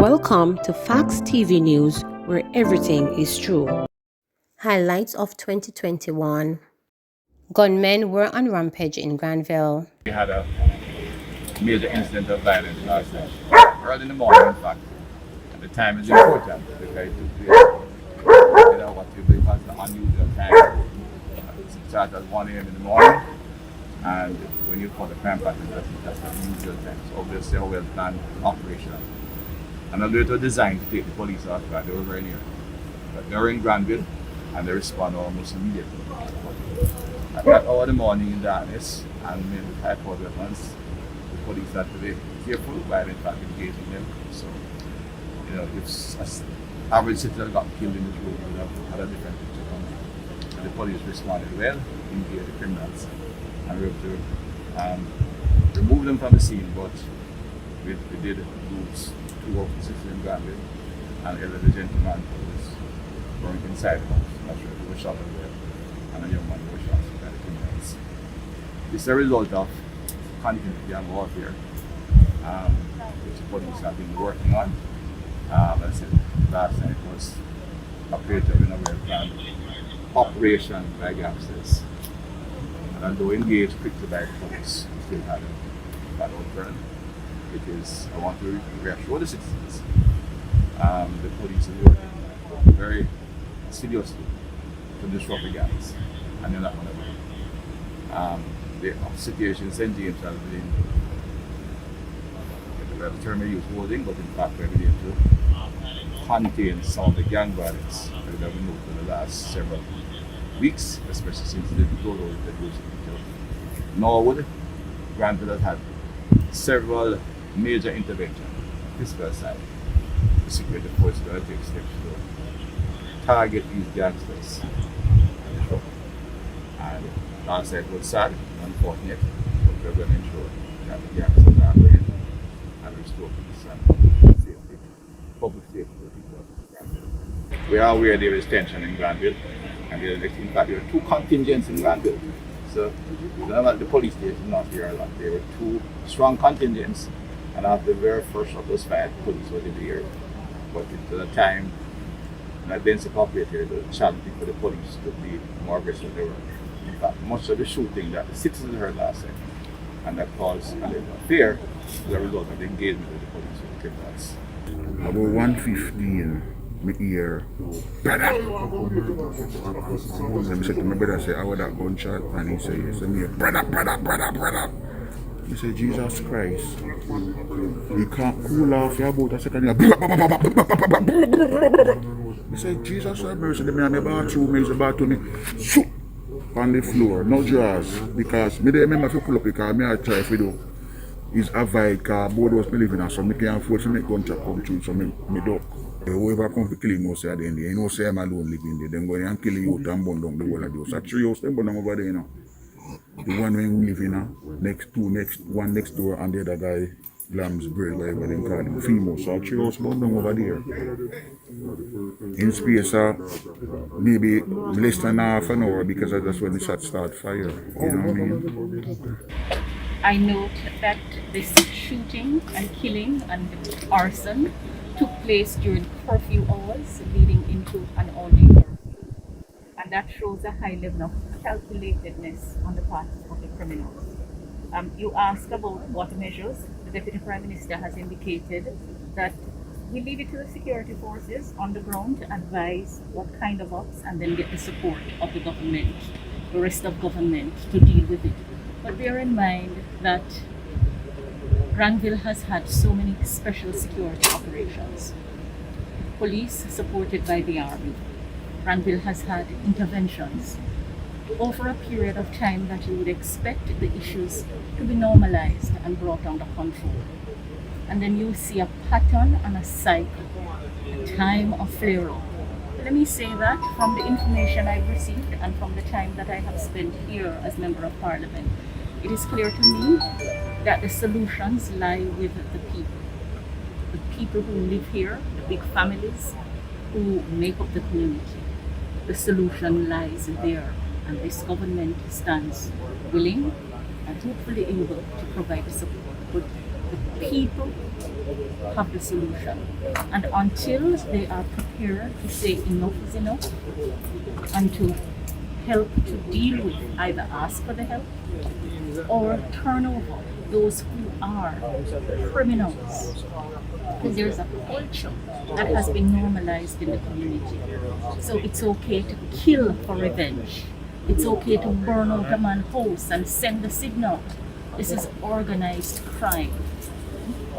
Welcome to Facts TV News, where everything is true. Highlights of 2021. Gunmen were on rampage in Granville. We had a major incident of violence last night, early in the morning, in fact. And the time is important because it took place, what you believe as the unusual time. It started at 1 a.m. in the morning, and when you call the crime pattern, that's an unusual time. So obviously a well-planned operation. And although it was designed to take the police off guard, they were very near. But they were in Granville, and they responded almost immediately. At that hour of the morning in darkness, and with high-powered weapons, the police had to be careful while in fact engaging them. So, if an average citizen got killed in this road, we would have had a different picture coming. So the police responded well, engaged the criminals, and we were able to remove them from the scene, but we did lose two officers in Granville, and the elderly gentleman was burned inside the house. Not sure if he was shot as well, and a young man was shot by the criminals. This is a result of continued gang warfare, which the police have been working on. As I said last night, it was operated in a well-planned operation by gangsters. And although engaged quickly by the police, we still had a bad outturn, because I want to reassure the citizens. The police is working very seriously to disrupt the gangs, and they're not going to win. The situation in St. James has been, the term I use, holding, but in fact we're beginning to contain some of the gang violence that we have been noted in the last several weeks, especially since the road was introduced into Norwood. Granville has had several major interventions on the fiscal side. The security force is going to take steps to target these gangsters and last night was sad, unfortunate, but we're going to ensure that the gangsters are going and restore peace and safety, public safety for the people of Granville. We are aware there is tension in Granville, and in fact there are two contingents in Granville. So the police station not here a lot. There were two strong contingents, and after the very first of those fight, police was in the area. But at the time, and densely populated, it was challenging for the police to be more aggressive than they were. In fact, much of the shooting that the citizens heard last night, and that caused a little fear, as a result of the engagement with the police with the criminals. About 1:15, me hear, brother. I said to my brother, say, how that gunshot? And he said, yes. And me, brother. He said, Jesus Christ, you can't cool off your boat a second. He said, Jesus have mercy. Me and the bathroom, me is about to me, shoot on the floor, no jaws. Because me remember if you pull up because me I try if we do. Is avoid because board was me living in, so me can't afford to make gunshot come through, so me duck. Whoever come to kill him must say at the end, you know say I'm alone living there. Then go and kill you and burn down the whole of the house. So 3 houses them burn down over there, you know. The one when we live in, one next door, and the other guy, Lamb's Bread, whatever they call him, female. So 3 houses burn down over there. In space, maybe less than half an hour, because that's when the shots start fire. You know what I mean? I note that this shooting and killing and arson took place during curfew hours leading into an all-day curfew. And that shows a high level of calculatedness on the part of the criminals. You asked about what measures. The Deputy Prime Minister has indicated that we leave it to the security forces on the ground to advise what kind of ops and then get the support of the government, the rest of government, to deal with it. But bear in mind that Granville has had so many special security operations. Police supported by the army. Granville has had interventions over a period of time that you would expect the issues to be normalized and brought under control. And then you see a pattern and a cycle, a time of flare-up. Let me say that from the information I've received and from the time that I have spent here as Member of Parliament, it is clear to me that the solutions lie with the people who live here, the big families who make up the community. The solution lies there, and this government stands willing and hopefully able to provide the support. But The people have the solution. And until they are prepared to say enough is enough and to help to deal with, either ask for the help or turn over those who are criminals. Because there's a culture that has been normalized in the community. So it's okay to kill for revenge. It's okay to burn out a man's house and send the signal. This is organized crime.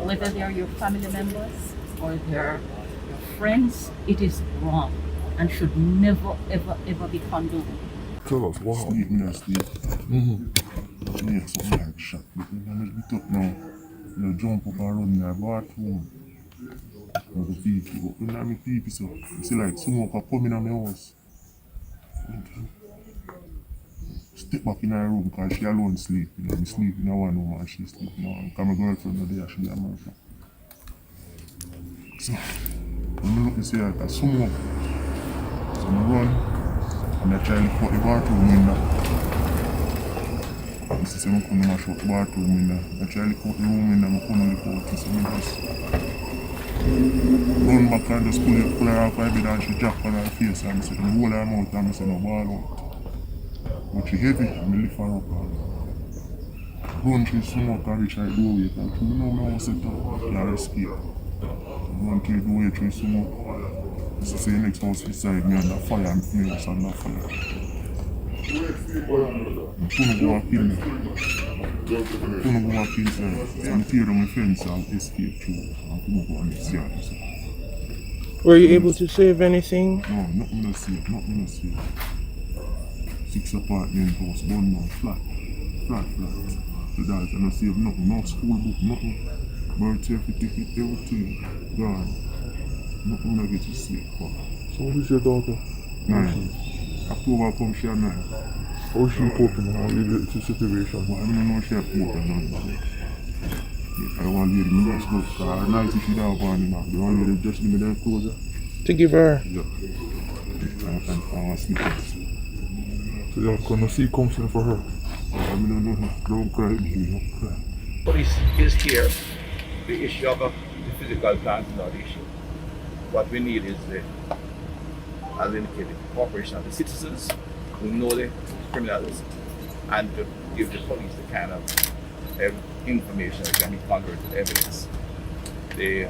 Whether they're your family members or they're your friends, it is wrong and should never, ever, ever be condoned. Tell us, wow. Sleep, me sleep. Yeah, something like shot. But when I get up now, you jump up and run in the bathroom. With the people. But when I'm people, so you see like smoke are coming in my house. Step back in her room because she alone sleep. You know, I sleep in one room and she sleep in one. Because my girlfriend was there, she in America. So, when I look and see her, I smoke. So I run and I try to put the bathroom window. I see I couldn't mash up the bathroom window. I try to put the room window, I couldn't look out. So I just run back and just pull her off her bed and she drop on her face and I say, hold her mouth and I say, no ball out. But she heavy and I lift her up and run through smoke and reach her doorway because I know my house set up and escape. Run through the doorway through smoke. This is the next house beside me under fire and my house under fire. I couldn't go and kill me. I couldn't go and kill her. So I tear down my fence and escape through and I couldn't go and see her. Were you able to save anything? No, nothing to save, nothing to save. 6 apartment house, burn down, flat. So that I don't save nothing, no school book, nothing. Birth certificate, everything, gone. Nothing I get to save for. So what is your daughter? 9. October come she at 9. How is she coping now with the situation? But I don't know she at coping now. I don't want to leave me just go because at night she don't want to know. The one lady just give me their clothes. To give her? Yeah. I want to sleep. So you're going to see counseling for her? I mean, don't cry, don't cry. Police is here. The issue of the physical plant is not the issue. What we need is the, as indicated, cooperation of the citizens who know the criminals and to give the police the kind of information that can be converted to evidence. The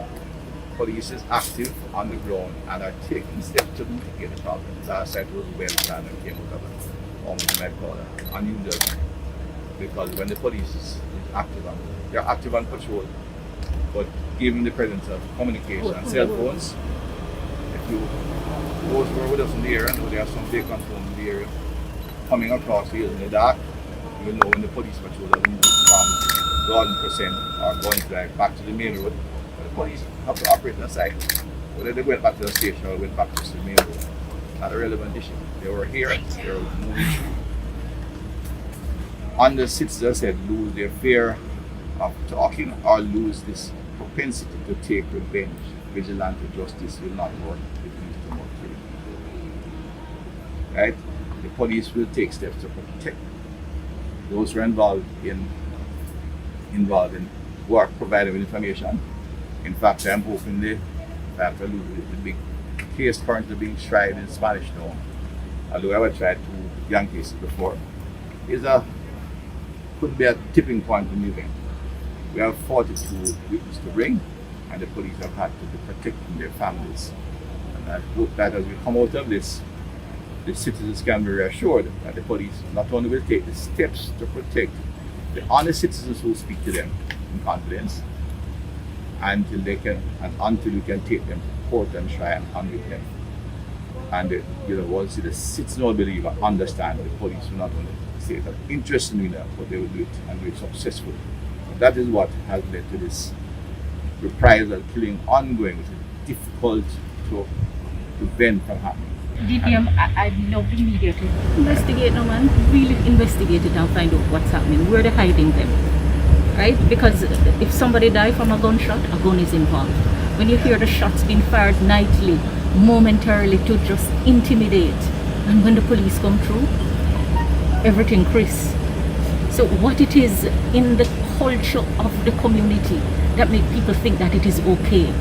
police is active on the ground and are taking steps to mitigate the problem. Last night was well planned and came out of it. Almost like unusual, because when the police is active they're active on patrol, but given the presence of communication and cell phones, if you those who are with us in the area know there are some vacant phones in the area coming across here in the dark, you will know when the police patrol has moved from garden percent or going to back to the main road. But the police have to operate on the side. Whether they went back to the station or went back to the main road, not a relevant issue. They were here, they were moving through. And the citizens said lose their fear of talking or lose this propensity to take revenge. Vigilante justice will not work if it leads to more killing. Right? The police will take steps to protect those who are involved in who are provided with information. In fact, I'm hoping the big case currently being tried in Spanish Town, although I've tried 2 young cases before, could be a tipping point in the event. We have 42 witnesses to bring, and the police have had to be protecting their families. And I hope that as we come out of this, the citizens can be reassured that the police not only will take the steps to protect the honest citizens who speak to them in confidence, until we can take them to court and try and convict them. And once the citizens will believe and understand that the police will not only say that interested in that, but they will do it and do it successfully. And that is what has led to this reprisal killing ongoing, which is difficult to prevent from happening. DPM, I'd love the media to investigate, no man, really investigate it and find out what's happening, where they're hiding them, right? Because if somebody dies from a gunshot, a gun is involved. When you hear the shots being fired nightly, momentarily to just intimidate, and when the police come through, everything crisp. So what it is in the culture of the community that make people think that it is okay?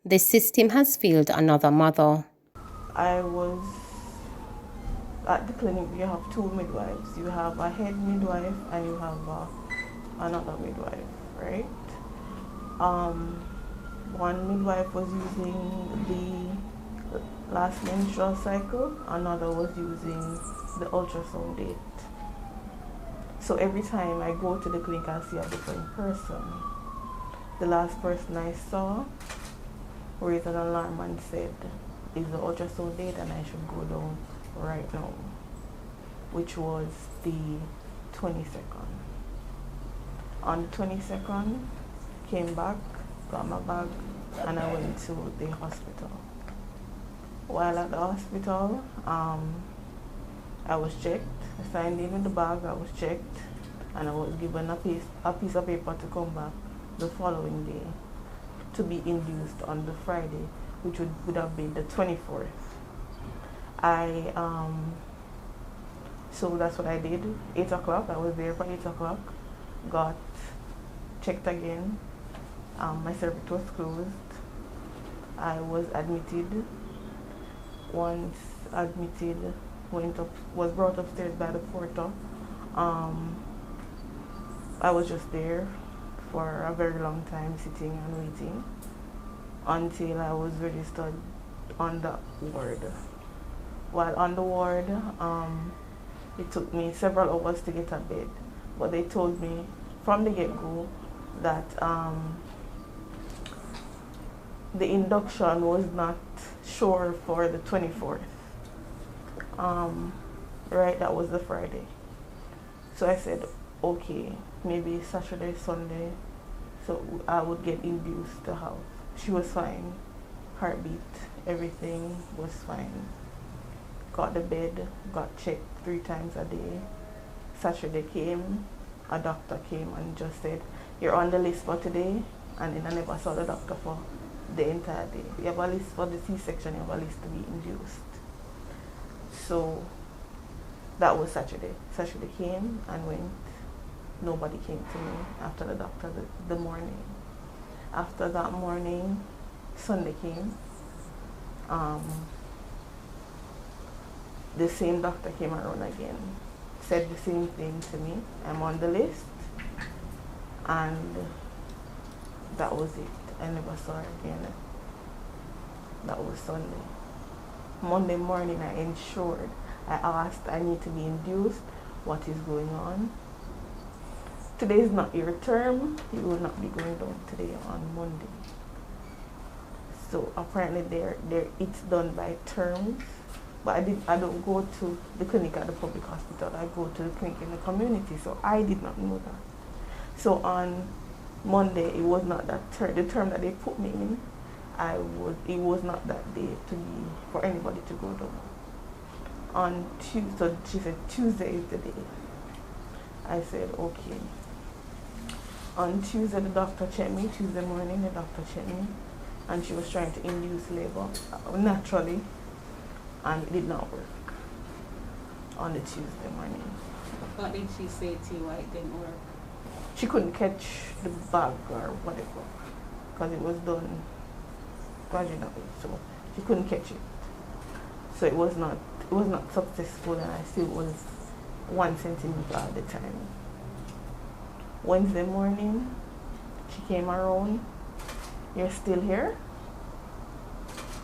The system has failed another mother. I was at the clinic. You have two midwives. You have a head midwife and you have another midwife, right? One midwife was using the last menstrual cycle, another was using the ultrasound date. So every time I go to the clinic, I see a different person. The last person I saw raised an alarm and said, "Is the ultrasound date and I should go down right now," which was the 22nd. On the 22nd, came back, got my bag, and I went to the hospital. While at the hospital, I was checked. I signed in with the bag, I was checked, and I was given a piece of paper to come back the following day to be induced on the Friday, which would have been the 24th. So that's what I did. 8 o'clock, I was there for 8 o'clock, got checked again. My cervix was closed. I was admitted. Once admitted, was brought upstairs by the porter. I was just there for a very long time, sitting and waiting until I was registered on the ward. While on the ward, it took me several hours to get a bed, but they told me from the get-go that the induction was not sure for the 24th. Right, that was the Friday. So I said, okay, maybe Saturday, Sunday, so I would get induced to house. She was fine, heartbeat, everything was fine. Got the bed, got checked 3 times a day. Saturday came, a doctor came and just said, "You're on the list for today," and then I never saw the doctor for the entire day. You have a list for the C-section, you have a list to be induced. So that was Saturday. Saturday came and went. Nobody came to me after the doctor the morning. After that morning, Sunday came. The same doctor came around again, said the same thing to me. I'm on the list, and that was it. I never saw her again. That was Sunday. Monday morning, I ensured. I asked, I need to be induced. What is going on? Today is not your term. You will not be going down today on Monday. So apparently, it's done by terms. But I don't go to the clinic at the public hospital. I go to the clinic in the community. So I did not know that. So on Monday, it was not that the term that they put me in. It was not that day to be for anybody to go down. On Tuesday, so she said Tuesday is the day. I said okay. On Tuesday, the doctor checked me. Tuesday morning, the doctor checked me, and she was trying to induce labor naturally, and it did not work. On the Tuesday morning. What did she say to you why it didn't work? She couldn't catch the bag or whatever, because it was done vaginally, so she couldn't catch it. So it was not successful, and I still was 1 centimeter at the time. Wednesday morning, she came around. "You're still here?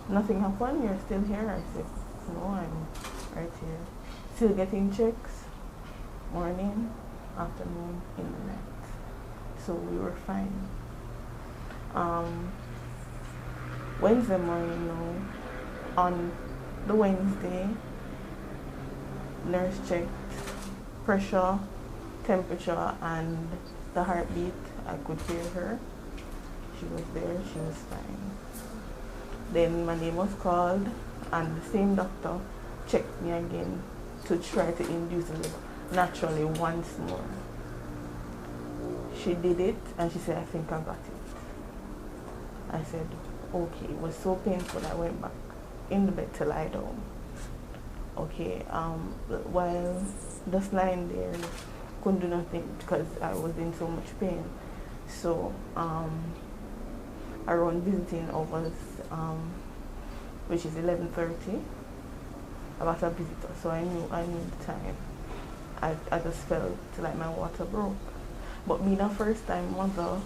Nothing happened? You're still here?" I said, "No, I'm right here. Still getting checks, morning, afternoon, in the night." So we were fine. Wednesday morning, no. On the Wednesday, nurse checked pressure, temperature, and the heartbeat. I could hear her. She was there, she was fine. Then my name was called, and the same doctor checked me again to try to induce the labor naturally once more. She did it, and she said, "I think I got it." I said, okay. It was so painful, I went back in the bed to lie down. Okay, while just lying there, couldn't do nothing because I was in so much pain. So around visiting hours, which is 11:30, about a visitor. So I knew the time. I just felt like my water broke. But being a first time mother,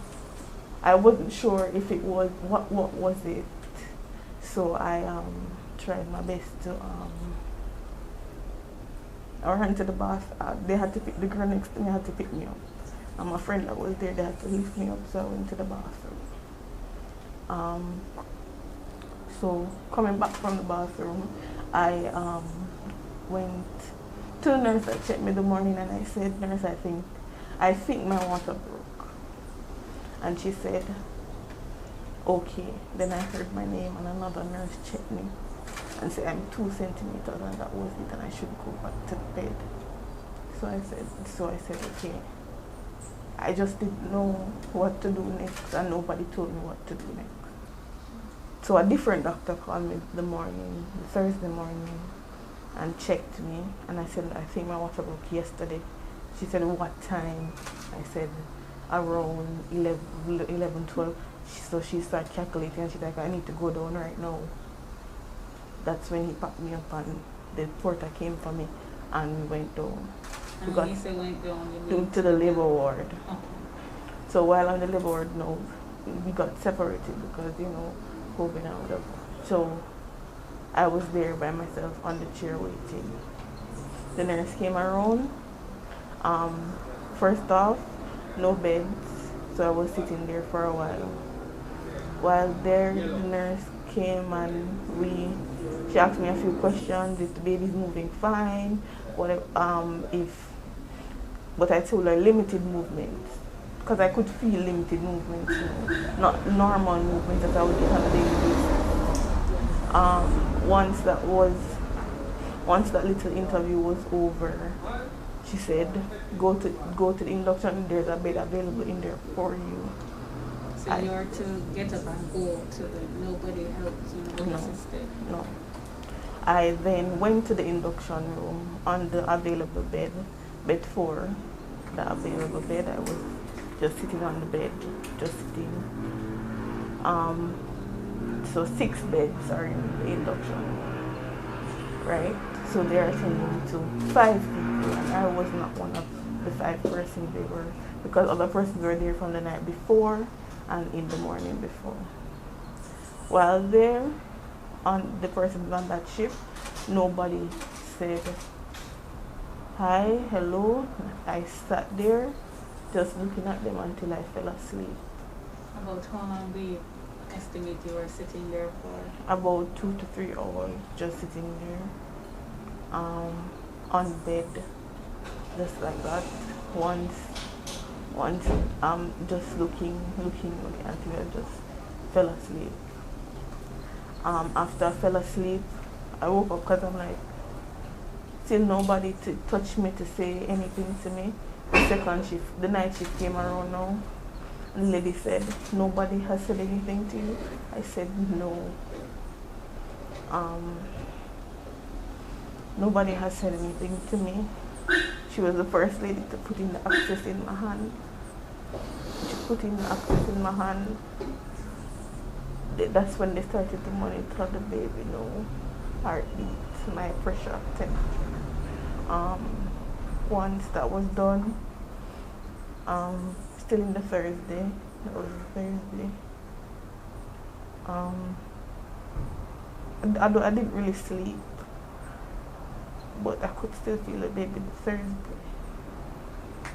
I wasn't sure if it was what was it. So I tried my best to I ran to the bath. They had to pick the girl next to me had to pick me up. And my friend that was there, they had to lift me up, so I went to the bathroom. So coming back from the bathroom, I went to the nurse that checked me the morning, and I said, "Nurse, I think my water broke." And she said, "Okay." Then I heard my name, and another nurse checked me and said I'm 2 centimeters, and that was it, and I should go back to the bed. So I said, okay. I just didn't know what to do next, and nobody told me what to do next. So a different doctor called me Thursday morning, and checked me, and I said, "I think my water broke yesterday." She said, "What time?" I said, "Around 11, 12. So she started calculating, and she's like, "I need to go down right now." That's when he packed me up, and the porter came for me, and we went down. And when you say went down, to the labor ward. Okay. So while on the labor ward, no, we got separated because, COVID and whatever. So I was there by myself on the chair waiting. The nurse came around. First off, no beds, so I was sitting there for a while. While there, the nurse came and she asked me a few questions. If the baby's moving fine, but I told her limited movement, because I could feel limited movement, not normal movement that I would get on a daily basis. Once that little interview was over, she said, go to the induction. There's a bed available in there for you. So you are to get up and go to nobody helped you, nobody assisted? No. I then went to the induction room on the available bed 4, the available bed. I was just sitting on the bed, just sitting. So 6 beds are in the induction, right? So they are attending to 5 people, and I was not one of the 5 persons they were, because other persons were there from the night before and in the morning before. While there, on the persons on that shift, nobody said hi, hello. I sat there just looking at them until I fell asleep. About how long do you estimate you were sitting there for? About 2 to 3 hours, just sitting there, on bed, just like that. Once, just looking until I just fell asleep. After I fell asleep, I woke up because I'm like, still nobody to touch me to say anything to me. The night shift came around now. And the lady said, "Nobody has said anything to you?" I said, "No. Nobody has said anything to me." She was the first lady to put in the access in my hand. She put in the access in my hand. That's when they started to monitor the baby, heartbeat, my pressure, temperature. Once that was done, still in the Thursday, that was Thursday. I didn't really sleep, but I could still feel the baby the Thursday.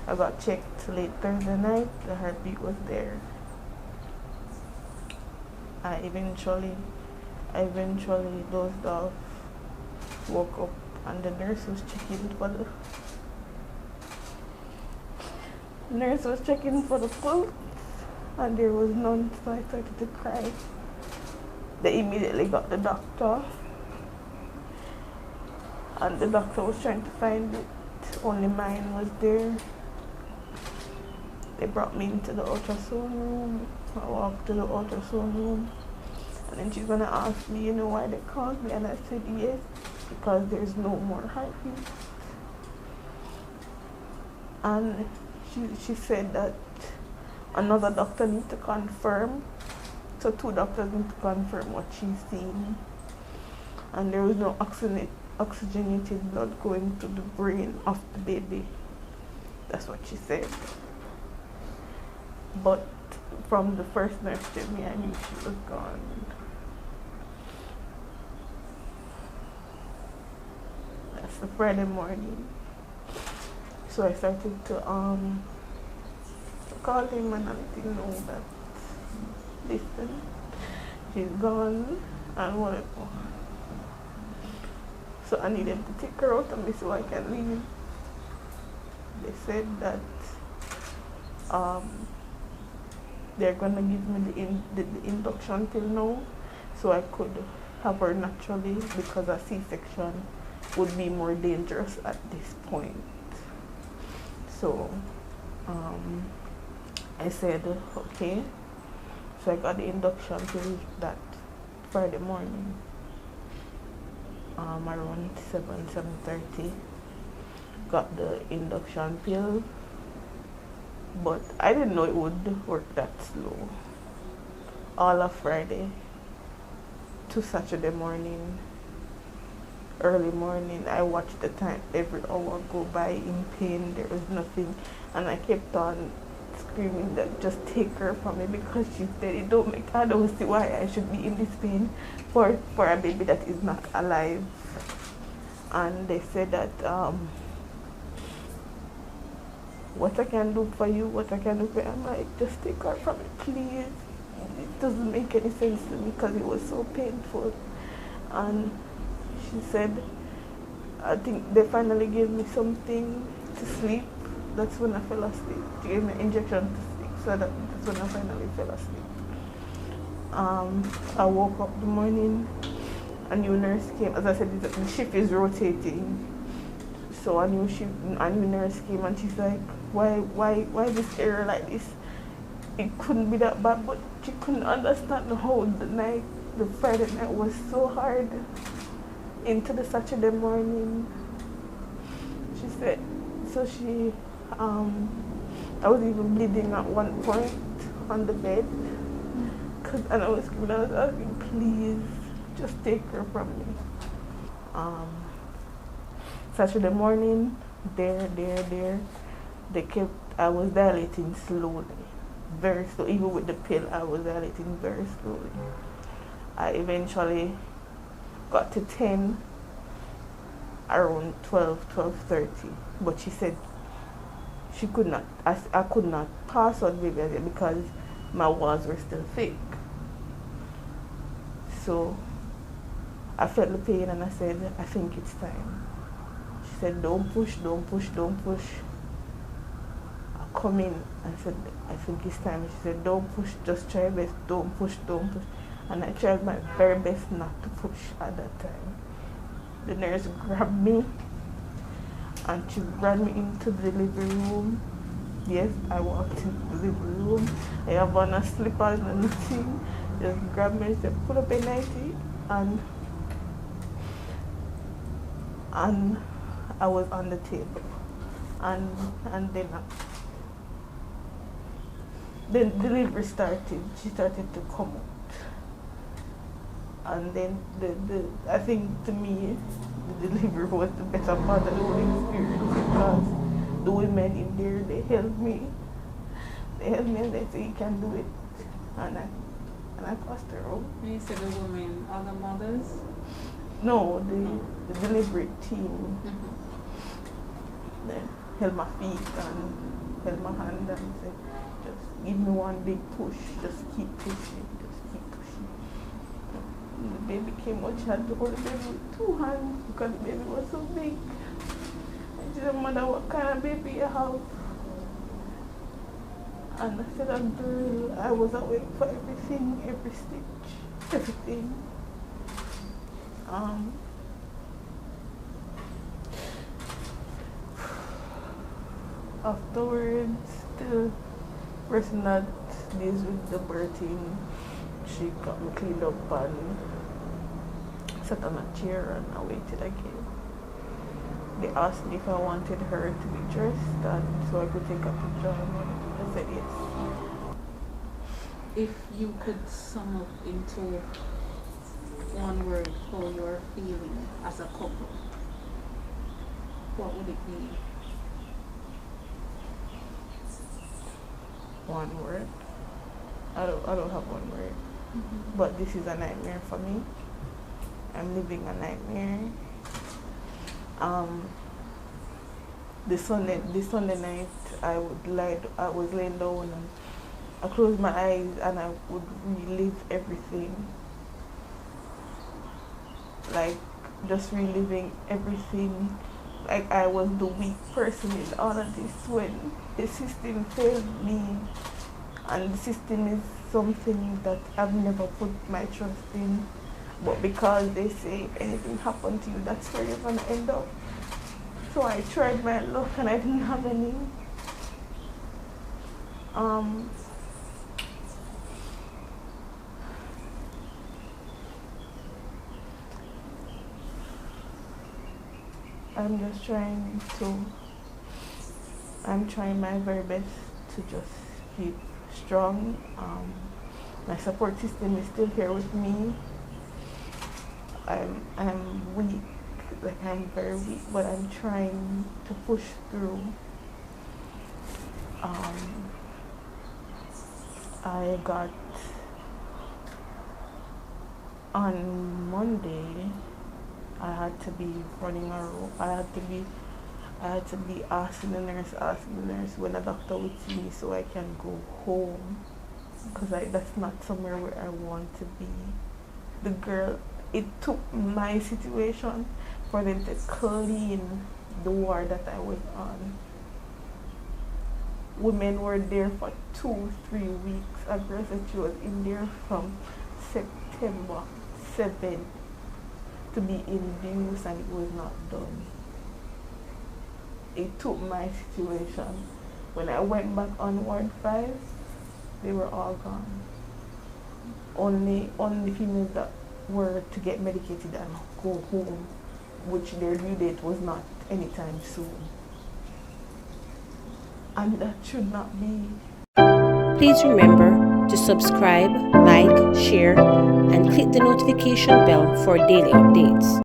I got checked late Thursday night, the heartbeat was there. I eventually dozed off, woke up, and the nurse was checking for the pulse, and there was none, so I started to cry. They immediately got the doctor, and the doctor was trying to find it. Only mine was there. They brought me into the ultrasound room. I walked to the ultrasound room, and then she's gonna ask me, why they called me, and I said yes, because there's no more heartbeat. And she said that another doctor need to confirm. So 2 doctors need to confirm what she's seeing. And there was no oxygenated blood going to the brain of the baby. That's what she said. But from the first nurse to me, I knew she was gone. That's the Friday morning. So I started to call him and let him know that, listen, she's gone and whatever. So I needed to take her out of me so I can leave. They said that they're gonna give me the induction pill now, so I could have her naturally, because a C-section would be more dangerous at this point. So I said okay. So I got the induction pill that Friday morning, around 7:30. Got the induction pill, but I didn't know it would work that slow. All of Friday to Saturday morning, early morning, I watched the time every hour go by in pain. There was nothing, and I kept on screaming that just take her from me, because she said it don't make, I don't see why I should be in this pain for a baby that is not alive. And they said that what I can do for you, what I can do for you. I'm like, just take her from me, please. It doesn't make any sense to me because it was so painful. And she said, I think they finally gave me something to sleep. That's when I fell asleep. She gave me an injection to sleep, so that's when I finally fell asleep. I woke up the morning, a new nurse came. As I said, the shift is rotating. So a new nurse came, and she's like, why this error like this? It couldn't be that bad, but she couldn't understand how the Friday night was so hard into the Saturday morning. She said, so I was even bleeding at one point on the bed, and I was screaming, I was asking, please, just take her from me. Saturday morning, I was dilating slowly, very slow. Even with the pill, I was dilating very slowly. I eventually got to 10 around 12:30, but she said she could not, I could not pass on baby because my walls were still fake. So I felt the pain and I said, I think it's time. She said, don't push. I come in and said, I think it's time. She said, don't push, just try your best, don't push. And I tried my very best not to push at that time. The nurse grabbed me and she ran me into the living room. Yes, I walked into the living room. I have on a slippers and nothing. Just grabbed me and said, put up a nightie, and I was on the table. And then delivery started. She started to come out. And then I think to me, the delivery was the better part of the whole experience, because the women in there, they helped me. And they said, you can do it. And I passed her out. When you said the women, are the mothers? No, the delivery team. They held my feet and held my hand and said, just give me one big push, just keep pushing. And the baby came out, she had to hold the baby with 2 hands because the baby was so big. And she said, mother, what kind of baby you have? And I said, girl, I was awake for everything, every stitch, everything. Afterwards, the person that deals with the birthing, she got me cleaned up and sat on a chair and I waited again. they asked me if I wanted her to be dressed and so I could take a picture and I said yes. If you could sum up into one word how you're feeling as a couple, what would it be? One word. I don't have one word. But this is a nightmare for me. I'm living a nightmare. The Sunday night I was laying down and I closed my eyes and I would relive everything. Like just reliving everything. Like I was the weak person in all of this when the system failed me. And the system is something that I've never put my trust in. But because they say if anything happened to you, that's where you're gonna end up. So I tried my luck and I didn't have any. I'm trying my very best to just keep strong. My support system is still here with me. I'm weak, like I'm very weak, but I'm trying to push through. I got on Monday. I had to be running around. I had to be asking the nurse when a doctor would see me so I can go home, because that's not somewhere where I want to be. It took my situation for them to clean the ward that I was on. Women were there for 2-3 weeks. A girl said she was in there from September 7th to be induced and it was not done. It took my situation. When I went back on Ward 5, they were all gone. Only females that were to get medicated and go home, which their due date was not anytime soon. And that should not be. Please remember to subscribe, like, share, and click the notification bell for daily updates.